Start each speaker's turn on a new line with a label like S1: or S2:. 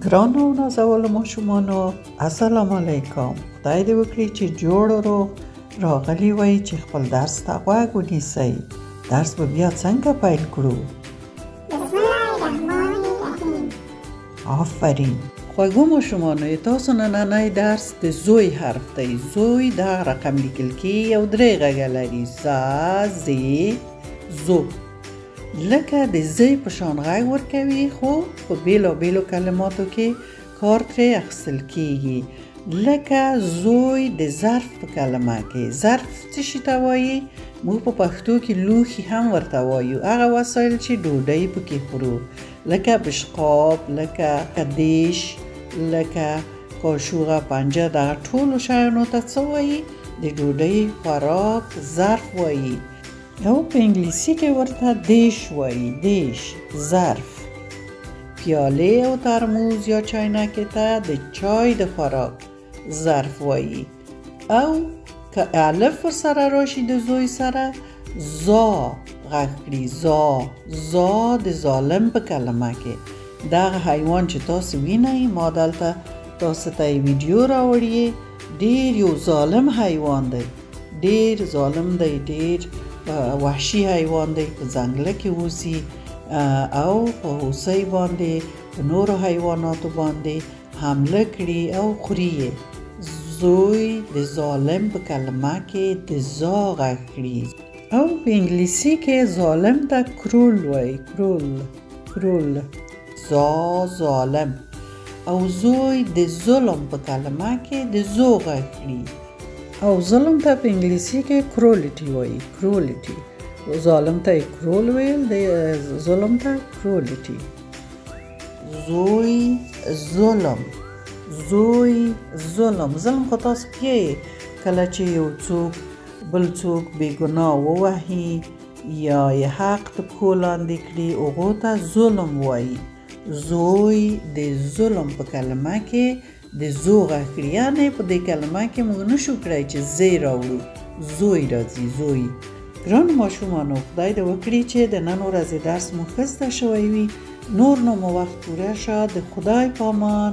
S1: ګرانو نازولو ماشومانو السلام علیکم. خدای دې وکړي چې جوړ روغ راغلي وای چې خپل درس ته غوږ ونیسئ. درس به بیا څنګه پیل کړو؟
S2: بسم الله الرحمن الرحیم.
S1: آفرین. خوږو ماشومانو تاسو نننی درس د زوی حرف دی. زوی دا رقم لیکل کیږي او درې غږه لري: ز، زې، زو. لکه د زی په شان غږ ورکوي خو په بیلو کلماتو کې کار ترې اخیستل کیږي. لکه زوی د ظرف په کلمه کې. ظرف څه شي ته وایي؟ موږ په پښتو کې لوښي هم ورته وایو. هغه وسایل چې ډوډۍ پکې خورو، لکه بشقاب، لکه دیش، لکه کاشوغه، پنجه. دغه ټولو شیانو ته څه وایي؟ د ډوډۍ خوراک ظرف وایي. او په انګلیسي کې ورته دیش وایي. دیش، ظرف. پیاله او ترموز یا چاینکې ته د چای د خوراک ظرف وایي. او که الف ورسره راشي د زوی سره، زا غږ کړي. زا د ظالم په کلمه کې. دغه حیوان چې تاسو وینئ، ما دلته تاسو ته ویډیو راوړی. ډیر یو ظالم حیوان دی. ډیر ظالم دی. ډیر وحشي حیوان دی. په ځنګله کې اوسي او په هوسۍ باندې په نورو حیواناتو باندې حمله کړي او خوري یې. زوی د ظالم په کلمه کې د زا غږ کړي. او په انګلیسي کې ظالم ته کرول وایي. کرول. زا، ظالم. او زوی د ظلم په کلمه کې د زو غږ کړي. او ظلم ته په انګلیسي کې کرولټي وایي. کرولټي. ظالم ته کرول ویل، د ظلم ته کرولټي. زوی، ظلم. زوی، ظلم. ظلم خو تاسو پیږئ، کله چې یو څوک بل څوک بې ګناه ووهي یا یې حق د پښو لاندې کړي، هغو ته ظلم وایي. زوی د ظلم په کلمه کې د زو غږ کړي. یعنې په دې کلمه کې موږ نشو کړی چې زی راوړو، زوی راځي. زوی. ګرانو ماشومانو، خدای دې وکړي چې د نن ورځې درس مو ښه زده شوی وي. نور نو مو وخت پوره شه. د خدای پامان.